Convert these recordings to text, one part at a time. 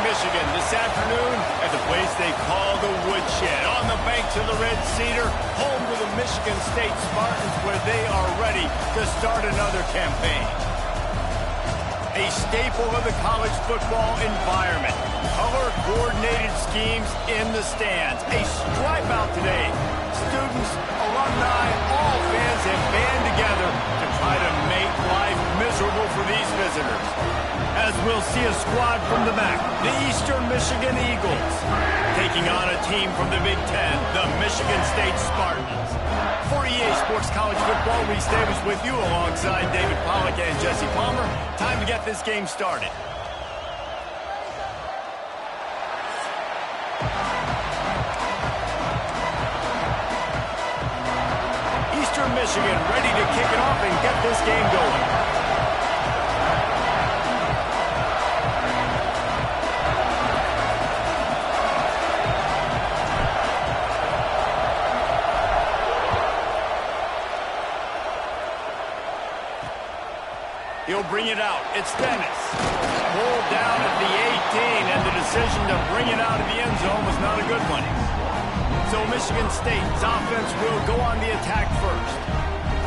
Michigan this afternoon at the place they call the Woodshed, on the banks of the Red Cedar, home to the Michigan State Spartans, where they are ready to start another campaign. A staple of the college football environment. Color-coordinated schemes in the stands. A stripe out today. Students, alumni, all fans have band together to try to make life miserable for these visitors. As we'll see a squad from the back, the Eastern Michigan Eagles, taking on a team from the Big Ten, the Michigan State Spartans. For EA Sports College Football, Reese Davis with you alongside David Pollack and Jesse Palmer. Time to get this game started. Eastern Michigan ready to kick it off and get this game going. He'll bring it out. It's Dennis. Pulled down at the 18, and the decision to bring it out of the end zone was not a good one. So Michigan State's offense will go on the attack first.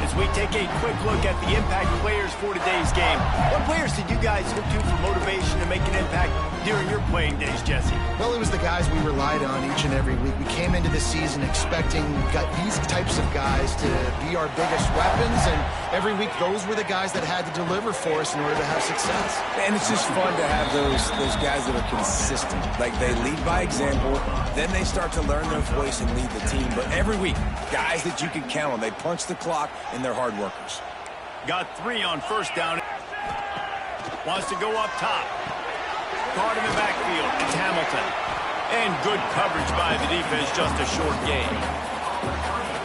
As we take a quick look at the impact players for today's game, what players did you guys look to for motivation to make an impact during your playing days, Jesse? Well, it was the guys we relied on each and every week. We came into the season expecting these types of guys to be our biggest weapons, and every week those were the guys that had to deliver for us in order to have success. And it's just fun to have those guys that are consistent. Like, they lead by example, then they start to learn their voice and lead the team. But every week, guys that you can count on, they punch the clock, and they're hard workers. Got 3 on first down. Wants to go up top. Guard in the backfield. It's Hamilton. And good coverage by the defense, just a short gain.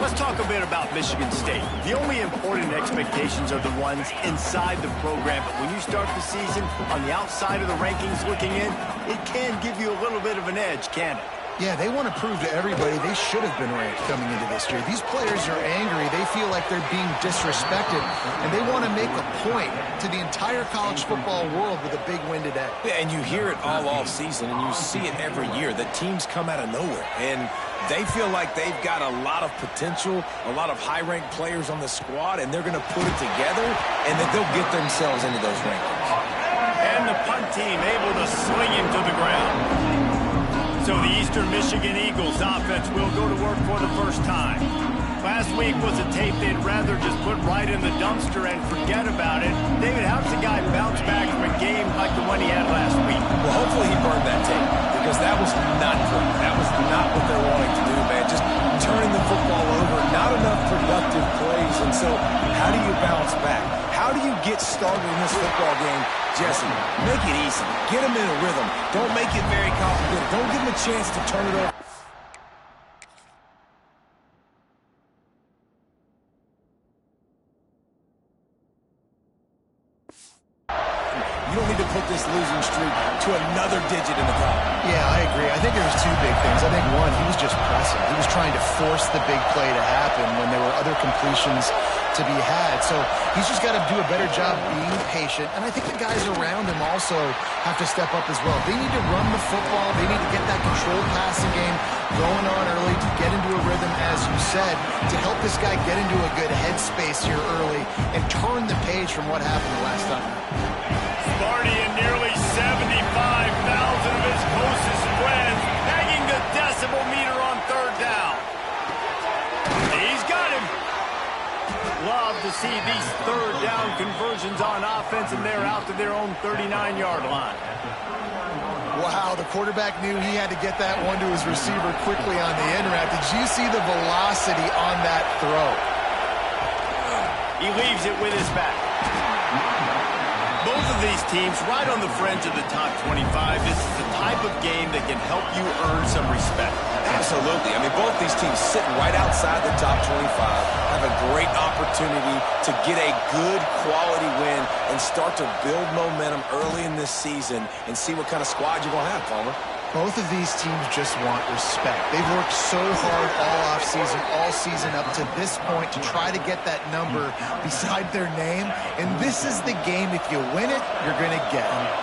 Let's talk a bit about Michigan State. The only important expectations are the ones inside the program. But when you start the season on the outside of the rankings looking in, it can give you a little bit of an edge, can it? Yeah, they want to prove to everybody they should have been ranked coming into this year. These players are angry. They feel like they're being disrespected, and they want to make a point to the entire college football world with a big win today. Yeah, and you hear it all off season, and you see it every year. The teams come out of nowhere, and they feel like they've got a lot of potential, a lot of high-ranked players on the squad, and they're going to put it together, and that they'll get themselves into those rankings. And the punt team able to sling him to the ground. So the Eastern Michigan Eagles offense will go to work for the first time. Last week was a tape they'd rather just put right in the dumpster and forget about it. David, how does a guy bounce back from a game like the one he had last week? Well, hopefully he burned that tape, because that was not good. That was not what they're wanting to do, man. Just turning the football over, not enough productive plays. And so how do you bounce back? How do you get started in this football game? Jesse, make it easy. Get them in a rhythm. Don't make it very complicated. Don't give them a chance to turn it over. You don't need to put this losing streak to another digit in the column. Yeah, I agree. I think there was 2 big things. I think, one, he was just pressing. He was trying to force the big play to happen when there were other completions to be had. So he's just got to do a better job being patient. And I think the guys around him also have to step up as well. They need to run the football. They need to get that controlled passing game going on early to get into a rhythm, as you said, to help this guy get into a good headspace here early and turn the page from what happened last time. Sparty and nearly 75,000 of his closest friends hanging the decibel meter on third down. He's got him. Love to see these third down conversions on offense, and they're out to their own 39-yard line. Wow, the quarterback knew he had to get that one to his receiver quickly on the end route. Did you see the velocity on that throw? He leaves it with his back. Both of these teams right on the fringe of the top 25. This is the type of game that can help you earn some respect. Absolutely. I mean, both these teams sitting right outside the top 25 have a great opportunity to get a good quality win and start to build momentum early in this season and see what kind of squad you're going to have, Palmer. Both of these teams just want respect. They've worked so hard all offseason, all season up to this point to try to get that number beside their name. And this is the game. If you win it, you're going to get it.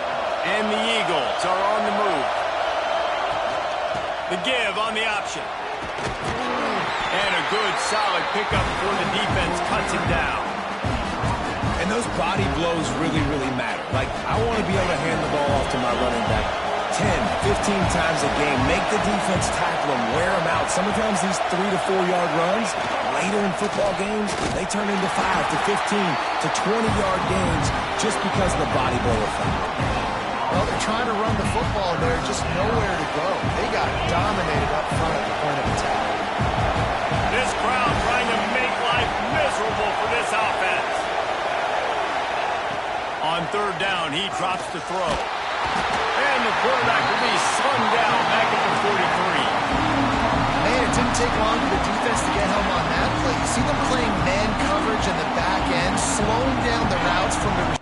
And the Eagles are on the move. The give on the option. And a good, solid pickup before the defense cuts him down. And those body blows really, really matter. Like, I want to be able to hand the ball off to my running back 10, 15 times a game. Make the defense tackle them, wear them out. Sometimes these 3 to 4 yard runs, later in football games, they turn into 5 to 15 to 20-yard games just because of the body blow effect. Well, they're trying to run the football. There's just nowhere to go. They got dominated up front at the point of attack. This crowd trying to make life miserable for this offense. On third down, he drops the throw. And the quarterback will be slung down back at the 43. Man, it didn't take long for the defense to get home on that play. You see them playing man coverage in the back end, slowing down the routes from the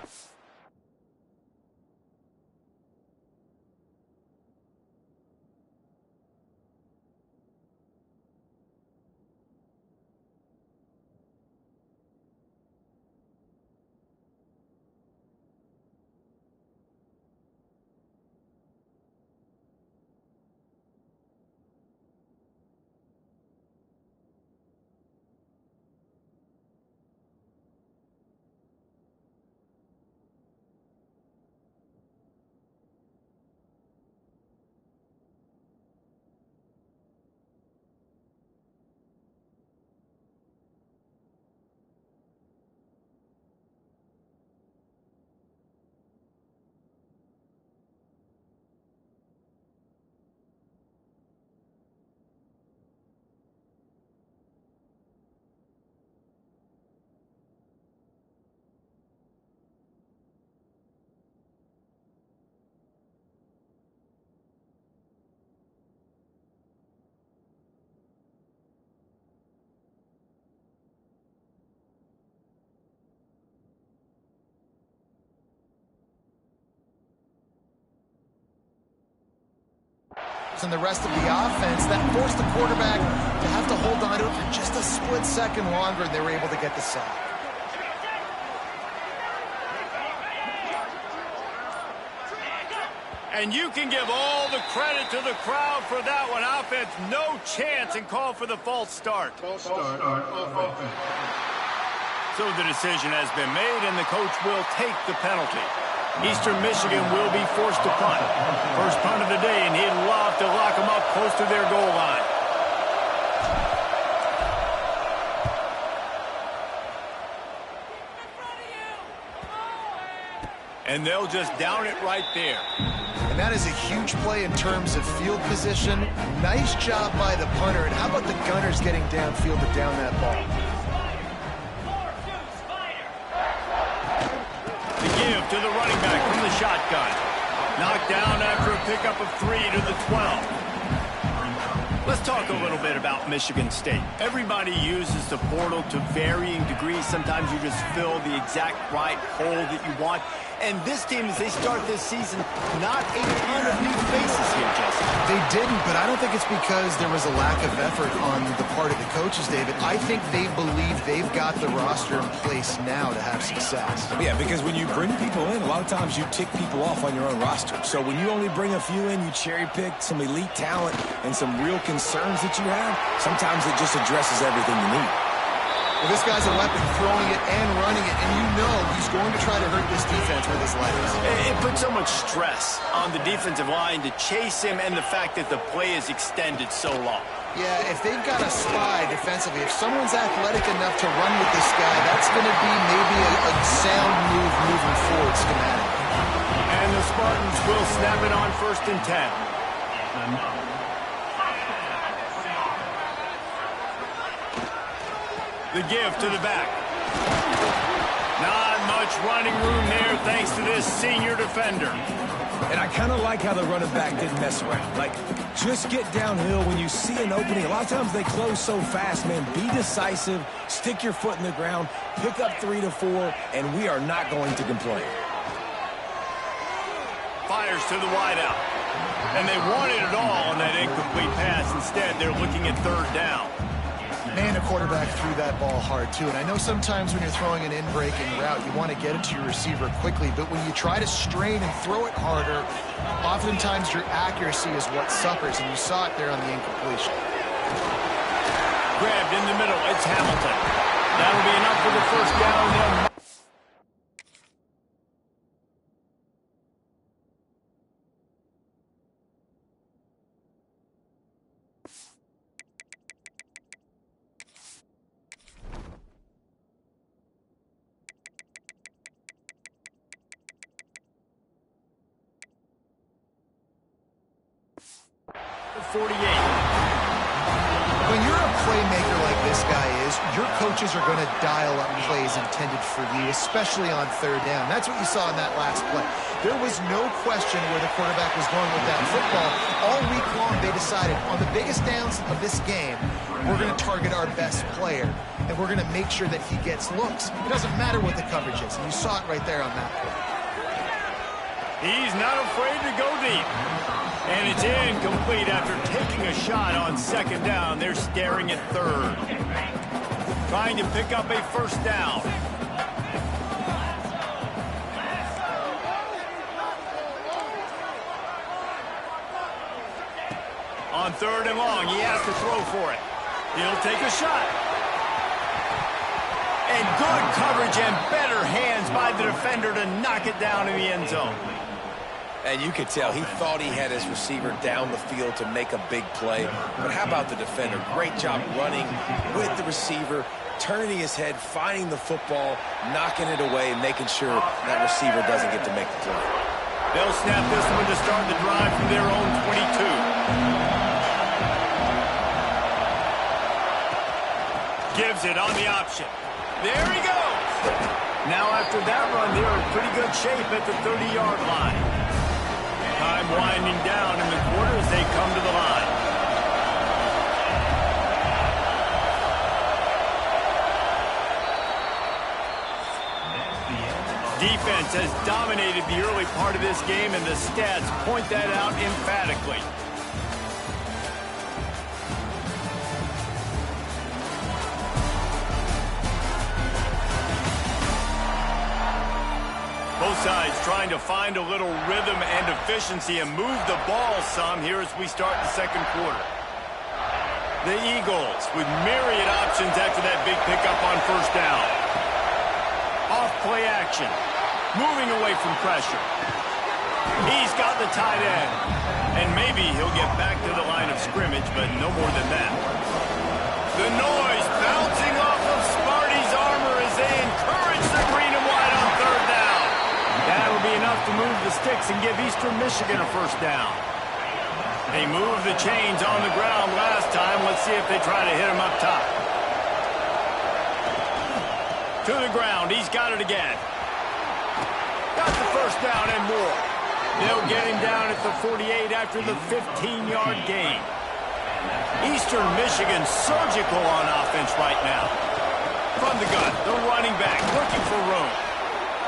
and the rest of the offense that forced the quarterback to have to hold on to it for just a split second longer, and they were able to get the sack. And you can give all the credit to the crowd for that one. Offense, no chance, and call for the false start. False start of offense. So the decision has been made, and the coach will take the penalty. Eastern Michigan will be forced to punt. First punt of the day, and he'd love to lock them up close to their goal line. And they'll just down it right there. And that is a huge play in terms of field position. Nice job by the punter. And how about the gunners getting downfield to down that ball? To the running back from the shotgun. Knocked down after a pickup of 3 to the 12. Let's talk a little bit about Michigan State. Everybody uses the portal to varying degrees. Sometimes you just fill the exact right hole that you want. And this team, as they start this season, not a ton of new faces here, Jesse. They didn't, but I don't think it's because there was a lack of effort on the part of the coaches, David. I think they believe they've got the roster in place now to have success. Yeah, because when you bring people in, a lot of times you tick people off on your own roster. So when you only bring a few in, you cherry-pick some elite talent and some real concerns that you have, sometimes it just addresses everything you need. Well, this guy's a weapon, throwing it and running it, and you know he's going to try to hurt this defense with his legs. It puts so much stress on the defensive line to chase him, and the fact that the play is extended so long. Yeah, if they've got a spy defensively, if someone's athletic enough to run with this guy, that's going to be maybe a sound move moving forward schematic. And the Spartans will snap it on 1st and 10. The give to the back. Not much running room there thanks to this senior defender. And I kind of like how the running back didn't mess around. Like, just get downhill when you see an opening. A lot of times they close so fast, man. Be decisive, stick your foot in the ground, pick up 3 to 4, and we are not going to complain. Fires to the wideout. And they wanted it all on that incomplete pass. Instead, they're looking at 3rd down. And a quarterback threw that ball hard, too. And I know sometimes when you're throwing an in-breaking route, you want to get it to your receiver quickly. But when you try to strain and throw it harder, oftentimes your accuracy is what suffers. And you saw it there on the incompletion. Grabbed in the middle. It's Hamilton. That'll be enough for the first down. The 48. When you're a playmaker like this guy is, your coaches are going to dial up plays intended for you, especially on third down. That's what you saw in that last play. There was no question where the quarterback was going with that football. All week long, they decided on the biggest downs of this game, we're going to target our best player, and we're going to make sure that he gets looks. It doesn't matter what the coverage is, and you saw it right there on that play. He's not afraid to go deep. And it's incomplete after taking a shot on second down. They're staring at third. Trying to pick up a first down. On third and long, he has to throw for it. He'll take a shot. And good coverage and better hands by the defender to knock it down in the end zone. And you could tell he thought he had his receiver down the field to make a big play. But how about the defender? Great job running with the receiver, turning his head, finding the football, knocking it away, and making sure that receiver doesn't get to make the play. They'll snap this one to start the drive from their own 22. Gives it on the option. There he goes. Now after that run, they're in pretty good shape at the 30-yard line. Time winding down in the quarter as they come to the line. Defense has dominated the early part of this game, and the stats point that out emphatically. Both sides trying to find a little rhythm and efficiency and move the ball some here as we start the second quarter. The Eagles with myriad options after that big pickup on first down. Off play action. Moving away from pressure. He's got the tight end. And maybe he'll get back to the line of scrimmage, but no more than that. The noise bouncing off of Sparty's armor as they encourage the green and white on third down. That'll be enough to move the sticks and give Eastern Michigan a first down. They moved the chains on the ground last time. Let's see if they try to hit him up top. To the ground. He's got it again. Got the first down and more. They'll get him down at the 48 after the 15-yard gain. Eastern Michigan surgical on offense right now. From the gun, the running back looking for room.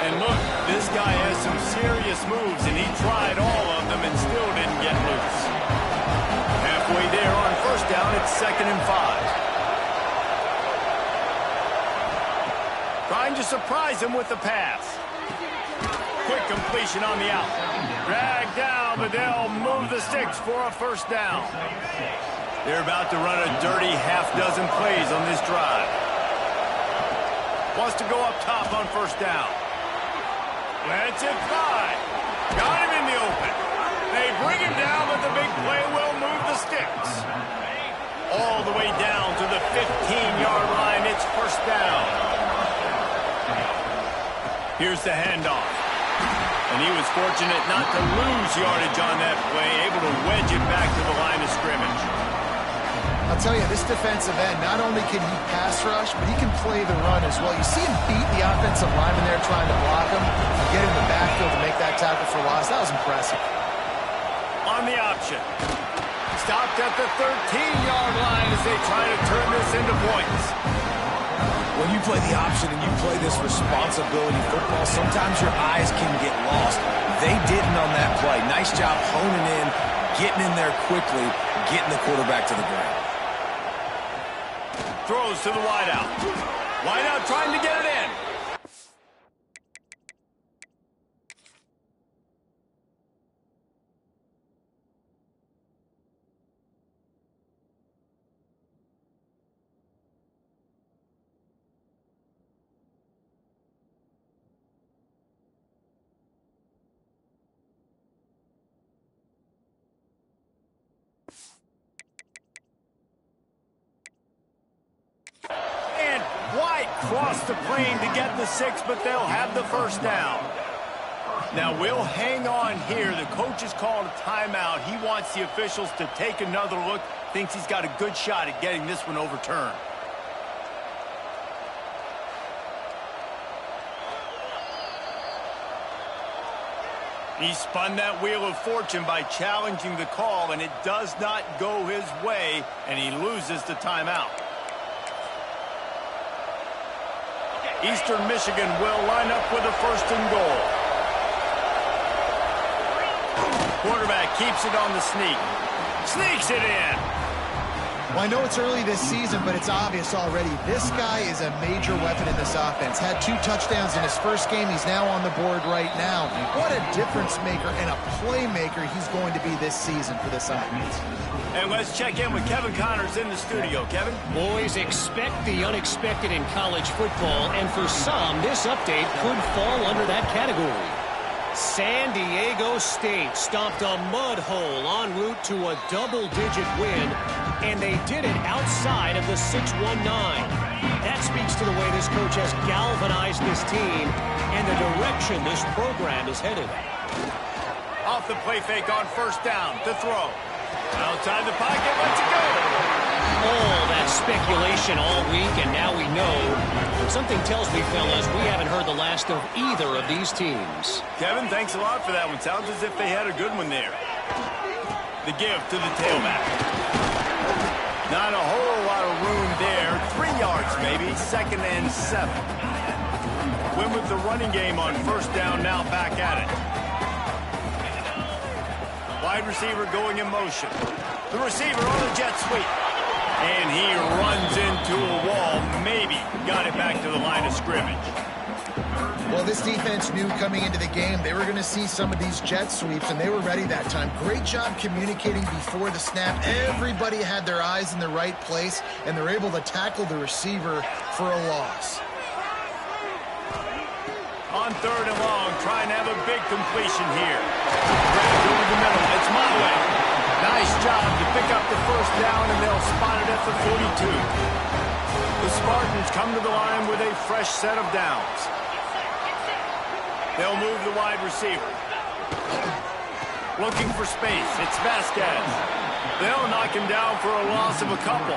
And look, this guy has some serious moves, and he tried all of them and still didn't get loose. Halfway there on first down, it's 2nd and 5. Trying to surprise him with the pass. Quick completion on the out. Dragged down, but they'll move the sticks for a first down. They're about to run a dirty half-dozen plays on this drive. Wants to go up top on first down. Lets it fly. Got him in the open. They bring him down, but the big play will move the sticks. All the way down to the 15-yard line. It's first down. Here's the handoff. And he was fortunate not to lose yardage on that play, able to wedge it back to the line of scrimmage. I'll tell you, this defensive end, not only can he pass rush, but he can play the run as well. You see him beat the offensive lineman there trying to block him, get in the backfield to make that tackle for loss. That was impressive. On the option. Stopped at the 13-yard line as they try to turn this into points. When you play the option and you play this responsibility football, sometimes your eyes can get lost. They didn't on that play. Nice job honing in, getting in there quickly, getting the quarterback to the ground. throws to the wideout. Wideout trying to get it in. And White crossed the plane to get the 6, but they'll have the first down. Now we'll hang on here. The coach has called a timeout. He wants the officials to take another look. Thinks he's got a good shot at getting this one overturned. He spun that wheel of fortune by challenging the call, and it does not go his way, and he loses the timeout. Eastern Michigan will line up with a 1st and goal. Quarterback keeps it on the sneak. Sneaks it in. Well, I know it's early this season, but it's obvious already. This guy is a major weapon in this offense. Had 2 touchdowns in his first game. He's now on the board right now. What a difference maker and a playmaker he's going to be this season for this offense. And let's check in with Kevin Connors in the studio. Kevin? Boys, expect the unexpected in college football, and for some, this update could fall under that category. San Diego State stomped a mud hole en route to a double-digit win, and they did it outside of the 619. That speaks to the way this coach has galvanized this team and the direction this program is headed. Off the play fake on 1st down. To throw. Outside the pocket. Let's it go. All that speculation all week, and now we know. Something tells me, fellas, we haven't heard the last of either of these teams. Kevin, thanks a lot for that one. Sounds as if they had a good one there. The give to the tailback. Not a whole lot of room there. 3 yards maybe. 2nd and 7. Win with the running game on 1st down, now back at it. Wide receiver going in motion. The receiver on the jet sweep. And he runs into a wall. Maybe got it back to the line of scrimmage. Well, this defense knew coming into the game they were going to see some of these jet sweeps, and they were ready that time. Great job communicating before the snap. Everybody had their eyes in the right place, and they're able to tackle the receiver for a loss. On 3rd and long, trying to have a big completion here. Grabbed over the middle. It's my way. Nice job to pick up the 1st down, and they'll spot it at the 42. The Spartans come to the line with a fresh set of downs. They'll move the wide receiver. Looking for space. It's Vasquez. They'll knock him down for a loss of a couple.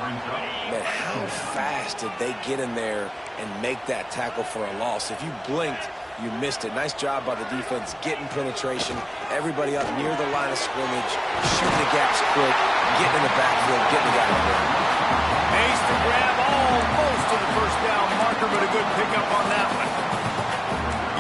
Man, how fast did they get in there and make that tackle for a loss? If you blinked, you missed it. Nice job by the defense getting penetration. Everybody up near the line of scrimmage, shooting the gaps quick, getting in the backfield, getting the guy in there. Ace to grab almost to the 1st down marker, but a good pickup on that one.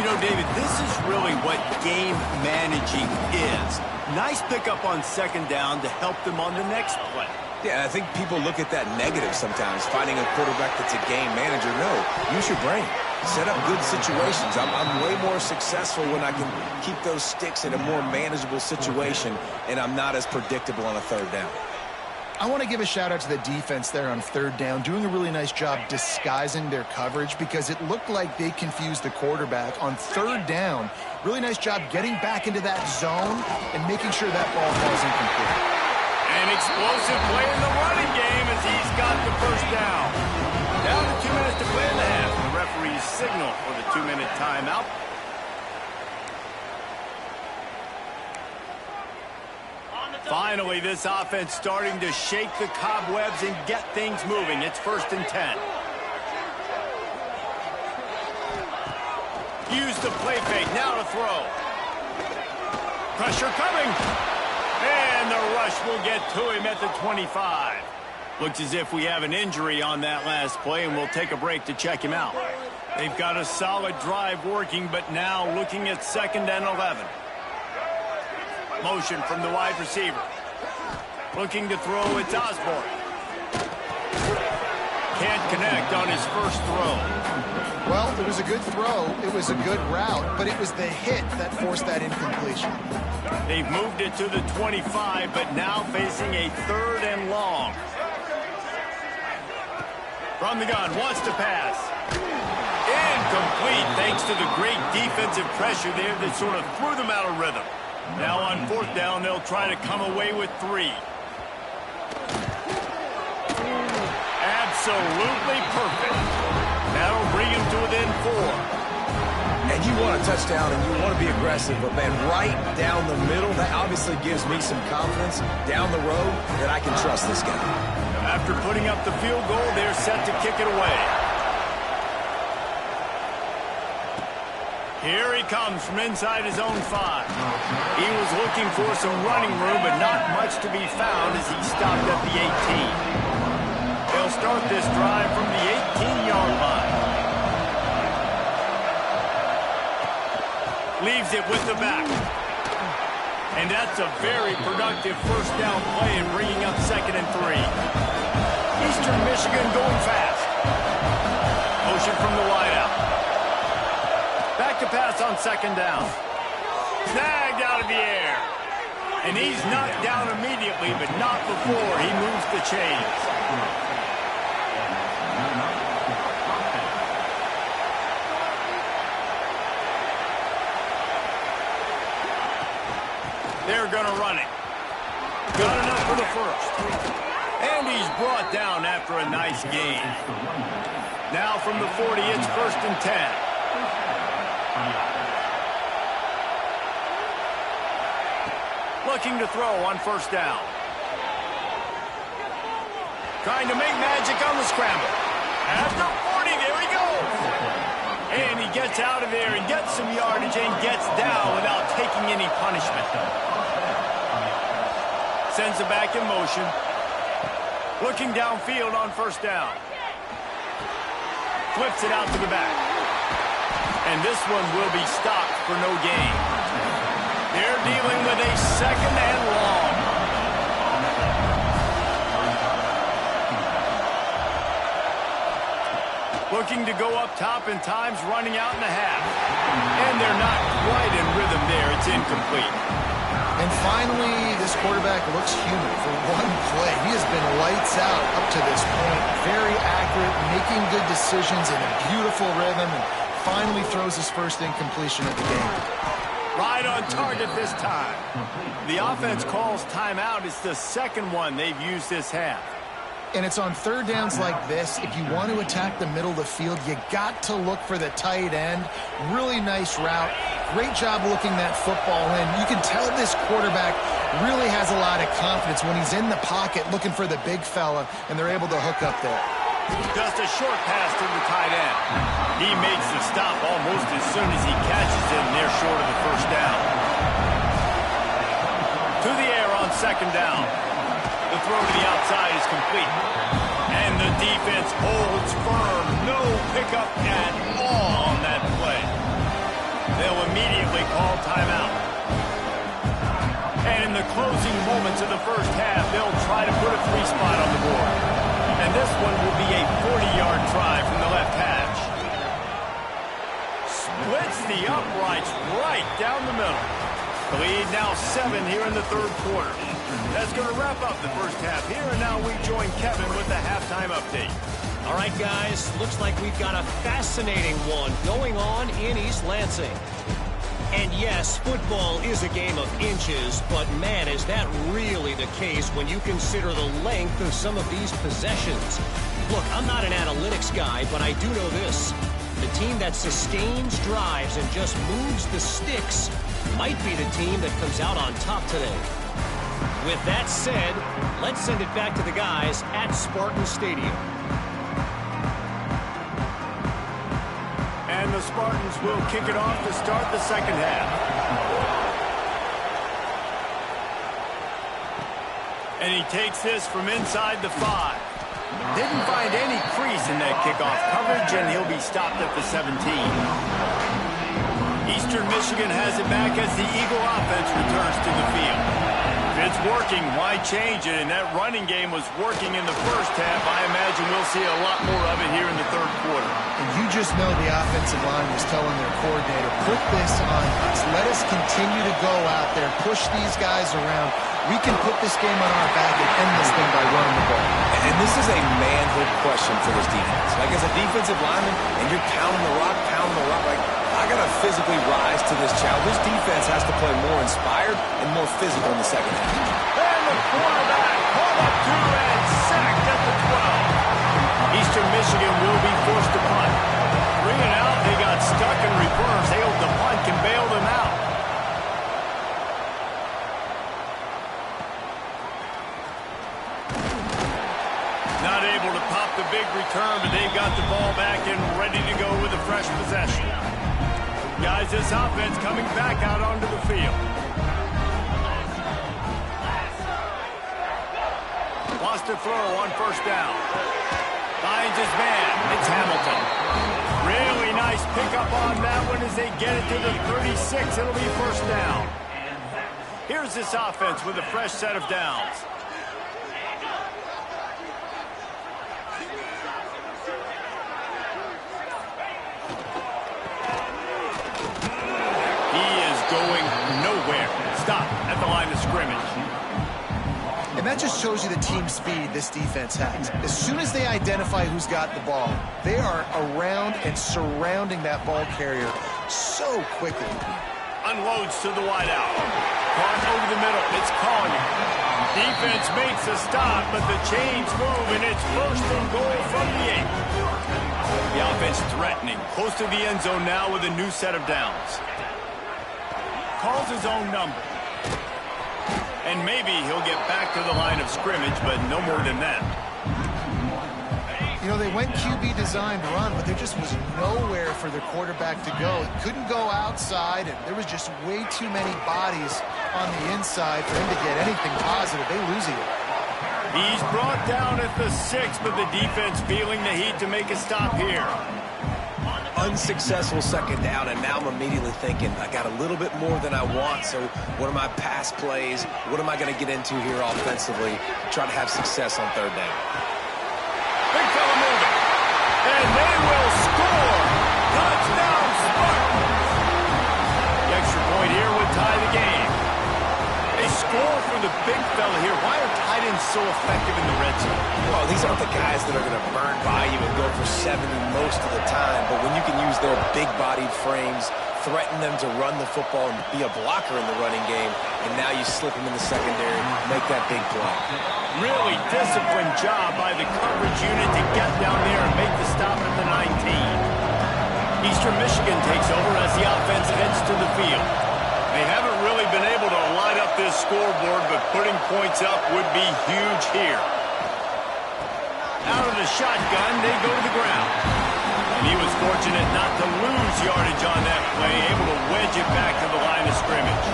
You know, David, this is really what game managing is. Nice pickup on 2nd down to help them on the next play. Yeah, I think people look at that negative sometimes, finding a quarterback that's a game manager. No, use your brain. Set up good situations. I'm way more successful when I can keep those sticks in a more manageable situation, and I'm not as predictable on a 3rd down. I want to give a shout-out to the defense there on 3rd down, doing a really nice job disguising their coverage because it looked like they confused the quarterback on 3rd down. Really nice job getting back into that zone and making sure that ball falls incomplete. An explosive play in the running game as he's got the 1st down. Down to 2 minutes to play in the half. The referee's signal for the 2-minute timeout. Finally, this offense starting to shake the cobwebs and get things moving. It's 1st and 10. Use the play fake. Now to throw. Pressure coming. And the rush will get to him at the 25. Looks as if we have an injury on that last play, and we'll take a break to check him out. They've got a solid drive working, but now looking at 2nd and 11. Motion from the wide receiver. Looking to throw, it's Osborne. connect on his first throw. Well, it was a good throw. It was a good route, but it was the hit that forced that incompletion. They've moved it to the 25, but now facing a 3rd and long. From the gun, wants to pass. Incomplete, thanks to the great defensive pressure there that sort of threw them out of rhythm. Now on 4th down, they'll try to come away with 3. Absolutely perfect. That'll bring him to within 4. And you want a touchdown and you want to be aggressive, but man, right down the middle, that obviously gives me some confidence down the road that I can trust this guy. After putting up the field goal, they're set to kick it away. Here he comes from inside his own 5. He was looking for some running room, but not much to be found as he stopped at the 18. They'll start this drive from the 18-yard line. Leaves it with the back. And that's a very productive first down play in bringing up 2nd and 3. Eastern Michigan going fast. Motion from the wideout. Back to pass on 2nd down. Snagged out of the air. And he's knocked down immediately, but not before he moves the chains. They're going to run it. Got enough for the first. And he's brought down after a nice gain. Now from the 40, it's 1st and 10. Looking to throw on 1st down. Trying to make magic on the scramble. After 40, there he goes. And he gets out of there and gets some yardage and gets down without taking any punishment. Sends it back in motion. Looking downfield on 1st down. Flips it out to the back. And this one will be stopped for no gain. They're dealing with a 2nd and long. Looking to go up top and time's running out in the half. And they're not quite in rhythm there. It's incomplete. And finally, this quarterback looks human for one play. He has been lights out up to this point. Very accurate, making good decisions in a beautiful rhythm, and finally throws his first incompletion of the game. Right on target this time. The offense calls timeout. It's the 2nd one they've used this half. And it's on 3rd downs like this. If you want to attack the middle of the field, you got to look for the tight end. Really nice route. Great job looking that football in. You can tell this quarterback really has a lot of confidence when he's in the pocket looking for the big fella, and they're able to hook up there. Just a short pass to the tight end. He makes the stop almost as soon as he catches it, and they're short of the 1st down. To the air on 2nd down. The throw to the outside is complete. And the defense holds firm. No pickup at all on that play. They'll immediately call timeout. And in the closing moments of the first half, they'll try to put a 3 spot on the board. And this one will be a 40-yard try from the left hash. Splits the uprights right down the middle. The lead now 7 here in the 3rd quarter. That's going to wrap up the first half here, and now we join Kevin with the halftime update. All right, guys, looks like we've got a fascinating one going on in East Lansing. And yes, football is a game of inches, but man, is that really the case when you consider the length of some of these possessions. Look, I'm not an analytics guy, but I do know this. The team that sustains drives and just moves the sticks might be the team that comes out on top today. With that said, let's send it back to the guys at Spartan Stadium. And the Spartans will kick it off to start the 2nd half. And he takes this from inside the 5. Didn't find any crease in that kickoff coverage, and he'll be stopped at the 17. Eastern Michigan has it back as the Eagle offense returns to the field. It's working. Why change it? And that running game was working in the first half. I imagine we'll see a lot more of it here in the third quarter. And you just know the offensive line was telling their coordinator, put this on us. Let us continue to go out there, push these guys around. We can put this game on our back and end this thing by running the ball. And this is a manhood question for this defense. Like, as a defensive lineman, and you're pounding the rock, like, I got to physically rise to this challenge. This defense has to play more inspired and more physical in the second half. And the quarterback pulled up to and sacked at the 12. Eastern Michigan will be forced to punt. 3 and out, they got stuck in reverse. They hope the punt can bail them out. Not able to pop the big return, but they've got the ball back and ready to go with a fresh possession. Guys, this offense coming back out onto the field. Lost to throw on first down. Finds his man. It's Hamilton. Really nice pickup on that one as they get it to the 36. It'll be first down. Here's this offense with a fresh set of downs. Going nowhere. Stop at the line of scrimmage. And that just shows you the team speed this defense has. As soon as they identify who's got the ball, they are around and surrounding that ball carrier so quickly. Unloads to the wideout. Caught over the middle. It's Collier. Defense makes a stop, but the chains move, and it's first and goal from the 8. The offense threatening. Close to the end zone now with a new set of downs. Calls his own number. And maybe he'll get back to the line of scrimmage, but no more than that. You know, they went QB designed run, but there just was nowhere for their quarterback to go. He couldn't go outside, and there was just way too many bodies on the inside for him to get anything positive. They lose it. He's brought down at the 6, but the defense feeling the heat to make a stop here. Unsuccessful second down, and now I'm immediately thinking, I got a little bit more than I want, so what are my pass plays? What am I going to get into here offensively? Try to have success on third down. Big fella moving. And they will score. Touchdown, Spartans. The extra point here would tie the game. A score for the big fella here. Why are tight ends so effective in the red zone? Well, these aren't the guys that are going to burn by you and go for 70 most of the time, but when you can use their big-bodied frames, threaten them to run the football and be a blocker in the running game, and now you slip them in the secondary, make that big play. Really disciplined job by the coverage unit to get down there and make the stop at the 19. Eastern Michigan takes over as the offense heads to the field. They haven't really been able to light up this scoreboard, but putting points up would be huge here. Out of the shotgun, they go to the ground. And he was fortunate not to lose yardage on that play, able to wedge it back to the line of scrimmage.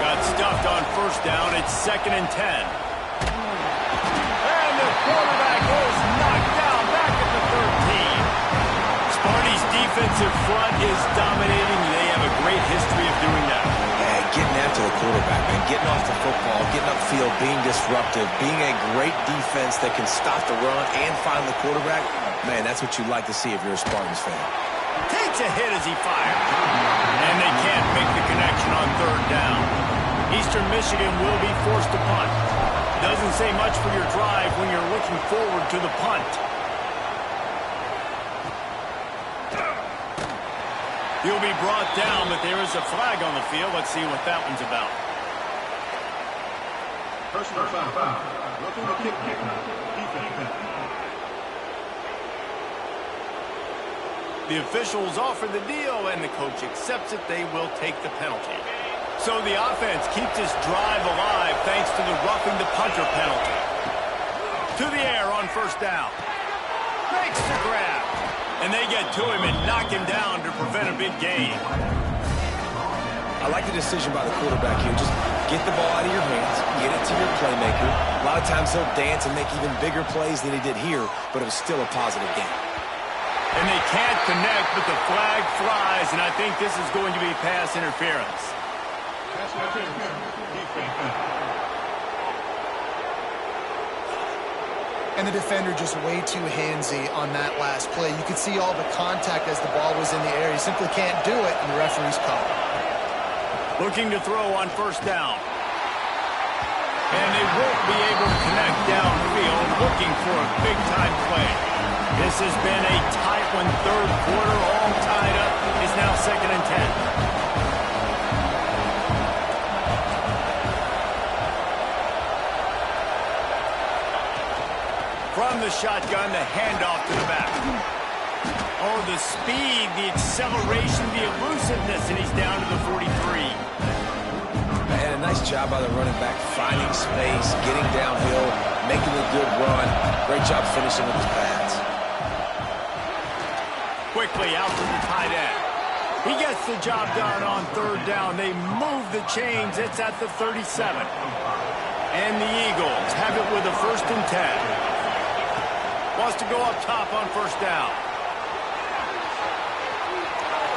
Got stuffed on first down. It's 2nd and 10. And the quarterback is knocked down back at the 13. Sparty's defensive front is dominating. They have a great history of doing that. Yeah, getting after the quarterback, man, getting off the football, getting upfield, being disruptive, being a great defense that can stop the run and find the quarterback. Man, that's what you'd like to see if you're a Spartans fan. Takes a hit as he fires. And they can't make the connection on third down. Eastern Michigan will be forced to punt. Doesn't say much for your drive when you're looking forward to the punt. He'll be brought down, but there is a flag on the field. Let's see what that one's about. Personal foul. Looking to kick. Defense. The officials offer the deal, and the coach accepts it. They will take the penalty. So the offense keeps this drive alive thanks to the roughing the punter penalty. To the air on first down. Makes the grab. And they get to him and knock him down to prevent a big gain. I like the decision by the quarterback here. Just get the ball out of your hands, get it to your playmaker. A lot of times he'll dance and make even bigger plays than he did here, but it was still a positive game. And they can't connect, but the flag flies, and I think this is going to be pass interference. And the defender just way too handsy on that last play. You could see all the contact as the ball was in the air. He simply can't do it, and the referee's called. Looking to throw on first down. And they won't be able to connect downfield, looking for a big-time play. This has been a tight one, third quarter, all tied up. It's now 2nd and 10. From the shotgun, the handoff to the back. Oh, the speed, the acceleration, the elusiveness, and he's down to the 43. Man, a nice job by the running back, finding space, getting downhill, making a good run. Great job finishing with his pads. Quickly out to the tight end. He gets the job done on third down. They move the chains. It's at the 37. And the Eagles have it with a 1st and 10. Wants to go up top on first down.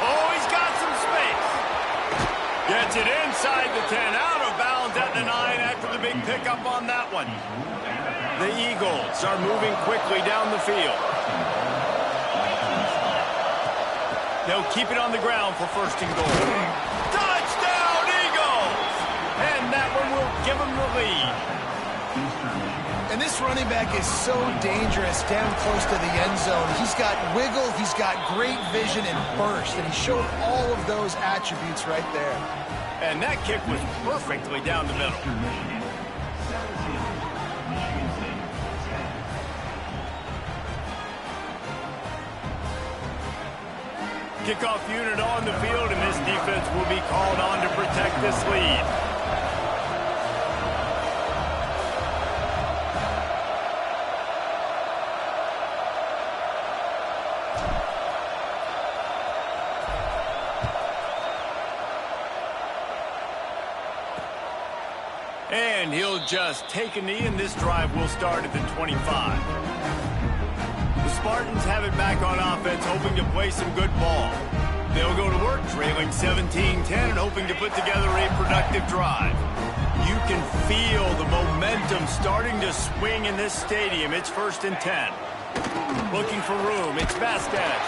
Oh, he's got some space. Gets it inside the 10, out of bounds at the 9 after the big pickup on that one. The Eagles are moving quickly down the field. They'll keep it on the ground for 1st and goal. Touchdown, Eagles! And that one will give them the lead. And this running back is so dangerous down close to the end zone. He's got wiggle, he's got great vision and burst, and he showed all of those attributes right there. And that kick was perfectly down the middle. Kickoff unit on the field, and this defense will be called on to protect this lead. And he'll just take a knee, and this drive will start at the 25. The Spartans have it back on offense, hoping to play some good ball. They'll go to work, trailing 17-10, and hoping to put together a productive drive. You can feel the momentum starting to swing in this stadium. It's 1st and 10. Looking for room. It's Vasquez.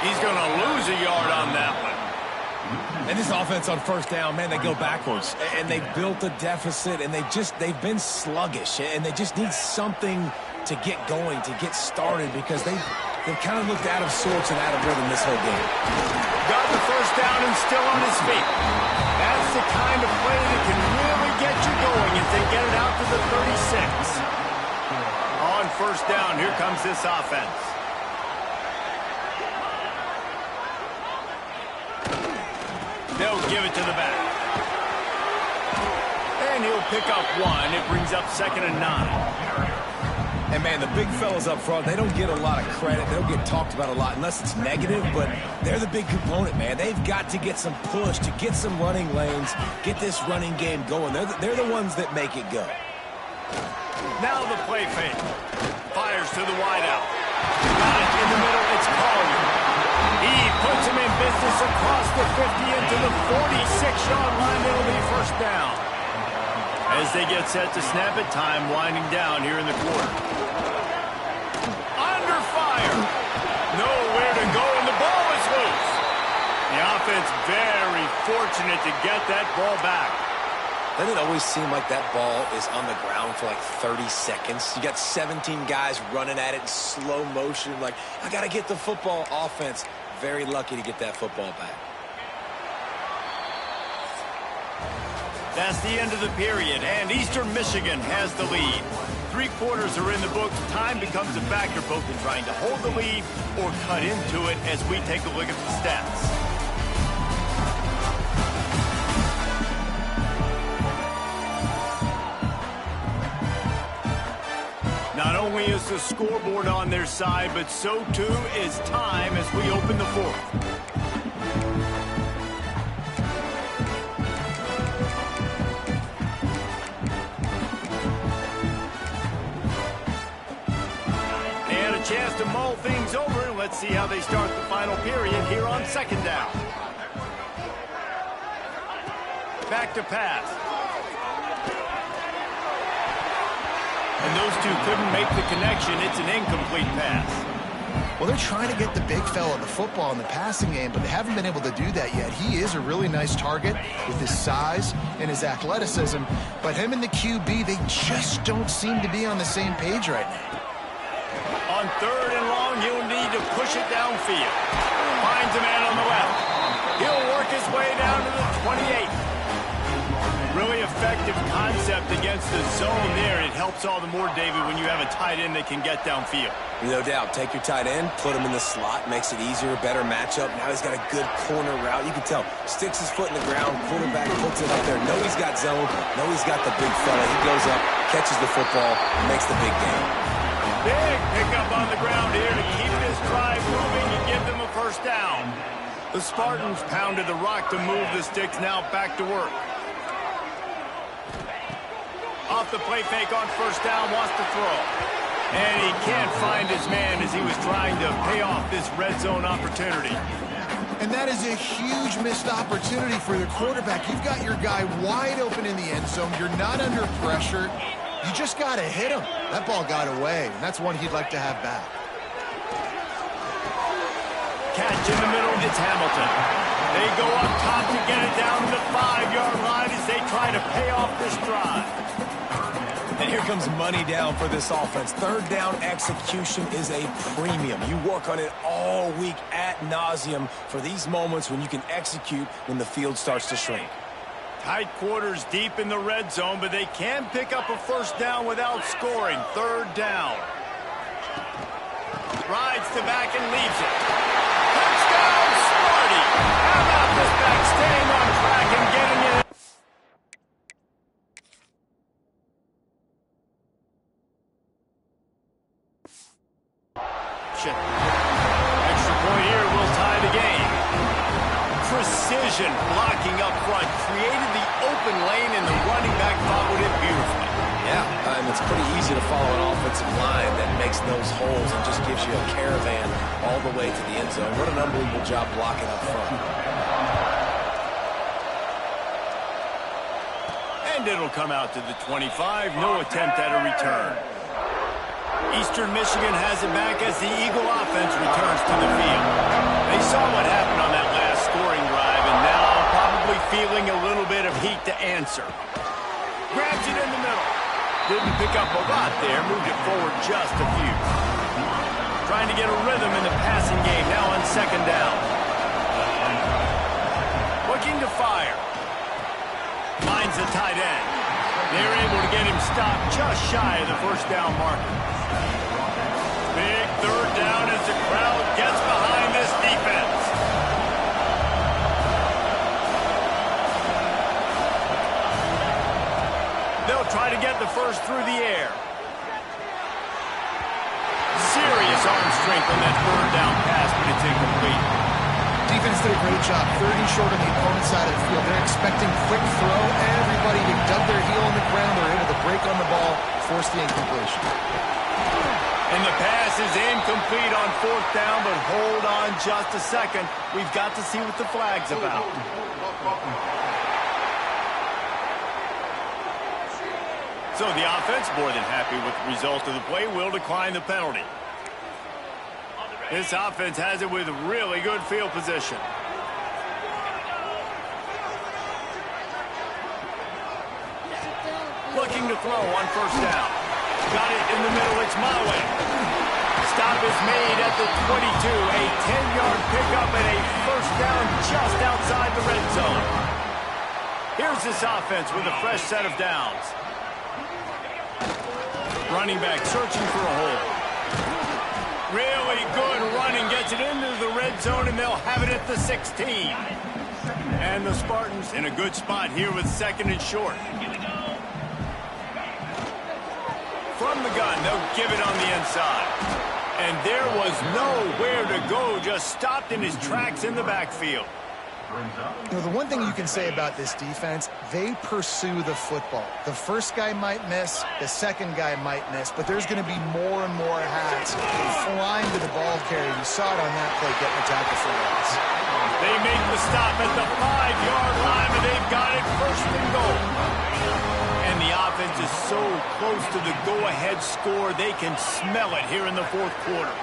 He's going to lose a yard on that one. And this offense on first down, man, they go backwards. And they built a deficit, and they've been sluggish. And they just need something to get going, to get started, because they've kind of looked out of sorts and out of rhythm this whole game. Got the first down and still on his feet. That's the kind of play that can really get you going as they get it out to the 36. On first down, here comes this offense. They'll give it to the back. And he'll pick up one. It brings up 2nd and 9. And, man, the big fellas up front, they don't get a lot of credit. They don't get talked about a lot unless it's negative, but they're the big component, man. They've got to get some push, to get some running lanes, get this running game going. They're the ones that make it go. Now the play fake. Fires to the wideout. Got it in the middle. It's Collier. He puts him in business across the 50 into the 46-yard line. It'll be first down. As they get set to snap it, time winding down here in the quarter. Under fire. Nowhere to go, and the ball is loose. The offense very fortunate to get that ball back. Doesn't it always seem like that ball is on the ground for like 30 seconds? You got 17 guys running at it in slow motion. Like, I got to get the football. Offense, very lucky to get that football back. That's the end of the period, and Eastern Michigan has the lead. 3 quarters are in the books. Time becomes a factor both in trying to hold the lead or cut into it as we take a look at the stats. Not only is the scoreboard on their side, but so too is time as we open the 4th. And a chance to mull things over. Let's see how they start the final period here on 2nd down. Back to pass. And those two couldn't make the connection. It's an incomplete pass. Well, they're trying to get the big fella the football in the passing game, but they haven't been able to do that yet. He is a really nice target with his size and his athleticism, but him and the QB, they just don't seem to be on the same page right now. On 3rd and long, he'll need to push it downfield. Finds a man on the left. He'll work his way down to the 28. Really effective concept against the zone there. It helps all the more, David, when you have a tight end that can get downfield. No doubt. Take your tight end, put him in the slot, makes it easier, better matchup. Now he's got a good corner route. You can tell. Sticks his foot in the ground, quarterback puts it up there. Know he's got zone, know he's got the big fella. He goes up, catches the football, makes the big game. Big pickup on the ground here to keep this drive moving and give them a first down. The Spartans pounded the rock to move the sticks, now back to work. Off the play fake on first down, wants to throw. And he can't find his man as he was trying to pay off this red zone opportunity. And that is a huge missed opportunity for the quarterback. You've got your guy wide open in the end zone. You're not under pressure. You just got to hit him. That ball got away, and that's one he'd like to have back. Catch in the middle, it's Hamilton. They go up top to get it down to the 5-yard line as they try to pay off this drive. And here comes money down for this offense. 3rd down execution is a premium. You work on it all week ad nauseum for these moments when you can execute when the field starts to shrink. Tight quarters deep in the red zone, but they can pick up a first down without scoring. 3rd down. Rides to back and leaves it. Touchdown, Sparty! How about this back staying on track and getting it? Extra point here will tie the game. Precision blocking up front created the open lane, and the running back followed it beautifully. Yeah, and it's pretty easy to follow an offensive line that makes those holes and just gives you a caravan all the way to the end zone. What an unbelievable job blocking up front. And it'll come out to the 25. No attempt at a return. Eastern Michigan has it back as the Eagle offense returns to the field. They saw what happened on that last scoring drive, and now probably feeling a little bit of heat to answer. Grabs it in the middle. Didn't pick up a lot there, moved it forward just a few. Trying to get a rhythm in the passing game now on 2nd down. Looking to fire. Finds the tight end. They're able to get him stopped just shy of the first down marker. Big 3rd down as the crowd gets behind this defense. They'll try to get the first through the air. Serious arm strength on that 3rd down pass, but it's incomplete. Defense did a great job. 30 short on the opponent's side of the field. They're expecting quick throw. Everybody dug their heel on the ground. They're able to break on the ball, force the incompletion. And the pass is incomplete on 4th down, but hold on just a second. We've got to see what the flag's about. So the offense, more than happy with the result of the play, will decline the penalty. This offense has it with really good field position. Looking to throw on 1st down. Got it in the middle, it's Maui. Stop is made at the 22. A 10-yard pickup and a first down just outside the red zone. Here's this offense with a fresh set of downs. Running back searching for a hole. Really good running, gets it into the red zone, and they'll have it at the 16. And the Spartans in a good spot here with 2nd and short. From the gun, they'll give it on the inside. And there was nowhere to go, just stopped in his tracks in the backfield. You know, the one thing you can say about this defense, they pursue the football. The first guy might miss, the second guy might miss, but there's going to be more and more hats inclined to the ball carrier. You saw it on that play getting a tackle for loss. They make the stop at the 5-yard line, and they've got it first and goal. And the offense is so close to the go-ahead score, they can smell it here in the fourth quarter.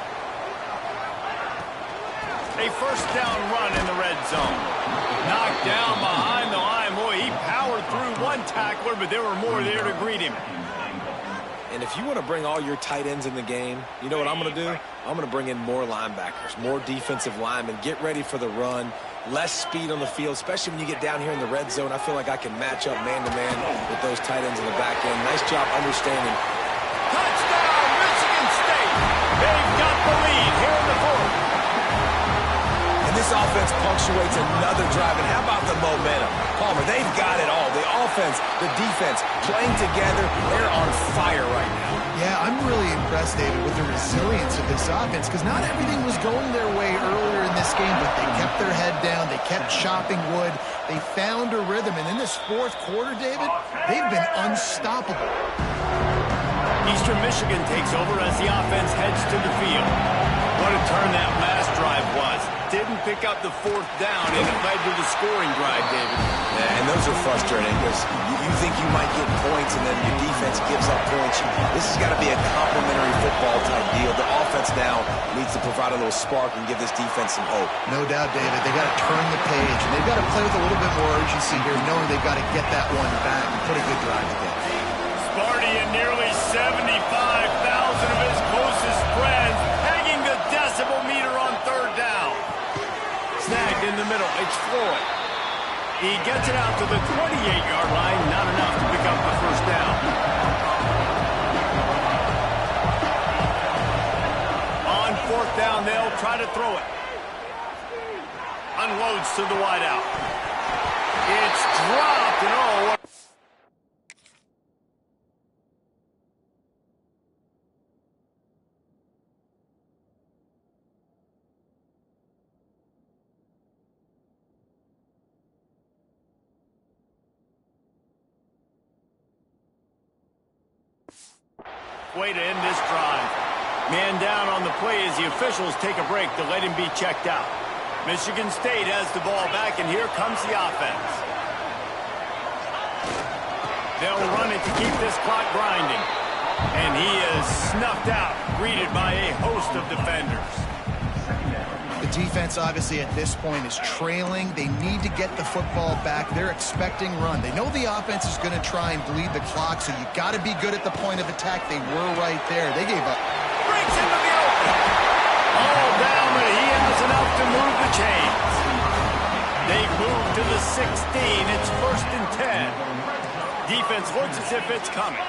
A first down run in the red zone. Knocked down behind the line. Boy, he powered through one tackler, but there were more there to greet him. And if you want to bring all your tight ends in the game, you know what I'm going to do? I'm going to bring in more linebackers, more defensive linemen, get ready for the run, less speed on the field, especially when you get down here in the red zone. I feel like I can match up man-to-man with those tight ends in the back end. Nice job understanding. Touchdown, Michigan State. They've got the lead here in the fourth. And this offense punctuates another drive. And how about the momentum? Palmer, they've got it all. The offense, the defense, playing together. They're on fire right now. Yeah, I'm really impressed, David, with the resilience of this offense, because not everything was going their way earlier in this game, but they kept their head down. They kept chopping wood. They found a rhythm. And in this fourth quarter, David, they've been unstoppable. Eastern Michigan takes over as the offense heads to the field. What a turn that last drive was. Didn't pick up the fourth down, and it led to the scoring drive, David. Yeah, and those are frustrating because you think you might get points, and then your defense gives up points. This has got to be a complementary football type deal. The offense now needs to provide a little spark and give this defense some hope. No doubt, David. They got to turn the page, and they've got to play with a little bit more urgency here, knowing they've got to get that one back and put a good drive together. Sparty and nearly 75,000 of his closest friends hanging the decibel meter on third down. Snagged in the middle. It's Floyd. He gets it out to the 28-yard line. Not enough to pick up the first down. On fourth down, they'll try to throw it. Unloads to the wideout. It's dropped, and oh, what way to end this drive. Man down on the play as the officials take a break to let him be checked out. Michigan State has the ball back, and here comes the offense. They'll run it to keep this clock grinding. And he is snuffed out, greeted by a host of defenders. The defense, obviously, at this point is trailing. They need to get the football back. They're expecting run. They know the offense is going to try and bleed the clock, so you got to be good at the point of attack. They were right there. They gave up. Breaks into the open. All down, but he has enough to move the chains. They move to the 16. It's first and 10. Defense looks as if it's coming.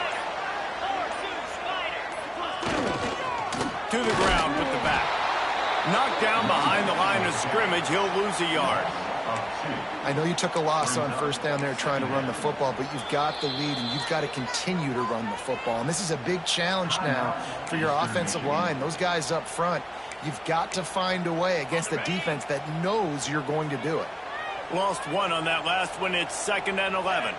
To the ground with the back. Knocked down behind the line of scrimmage. He'll lose a yard. I know you took a loss on first down there trying to run the football, but you've got the lead, and you've got to continue to run the football. And this is a big challenge now for your offensive line. Those guys up front, you've got to find a way against a defense that knows you're going to do it. Lost one on that last one. It's 2nd and 11.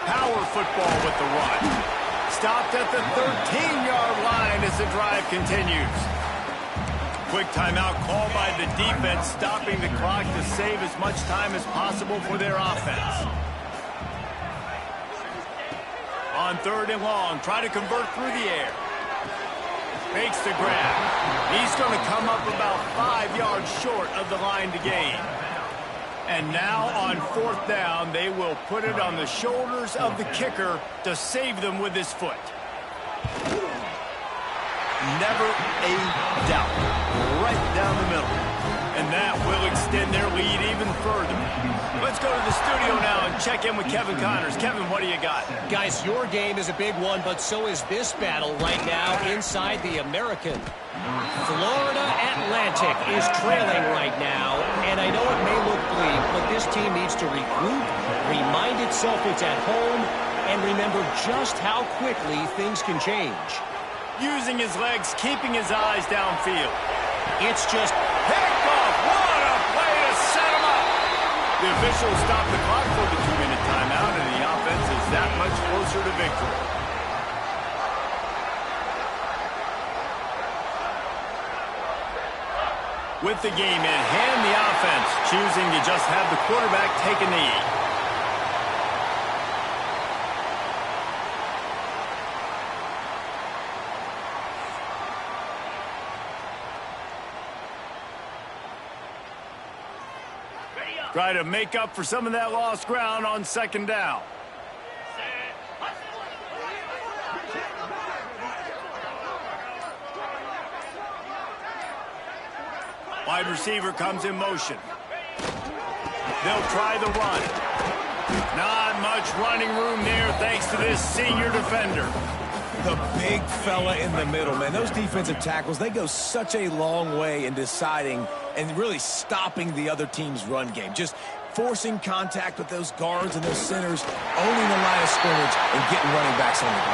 Power football with the run. Stopped at the 13-yard line as the drive continues. Quick timeout called by the defense, stopping the clock to save as much time as possible for their offense. On 3rd and long, try to convert through the air. Makes the grab. He's going to come up about 5 yards short of the line to gain. And now on 4th down, they will put it on the shoulders of the kicker to save them with his foot. Never a doubt. Right down the middle. And that will extend their lead even further. Let's go to the studio now and check in with Kevin Connors. Kevin, what do you got? Guys, your game is a big one, but so is this battle right now inside the American. Florida Atlantic is trailing right now, and I know it may look bleak, but this team needs to regroup, remind itself it's at home, and remember just how quickly things can change. Using his legs, keeping his eyes downfield. It's just pickoff. What a play to set him up. The officials stop the clock for the 2-minute timeout, and the offense is that much closer to victory. With the game in hand, the offense choosing to just have the quarterback take a knee. Try to make up for some of that lost ground on second down. Wide receiver comes in motion. They'll try the run. Not much running room there thanks to this senior defender. The big fella in the middle, man. Those defensive tackles, they go such a long way in deciding and really stopping the other team's run game. Just forcing contact with those guards and those centers, owning the line of scrimmage, and getting running backs on the ground.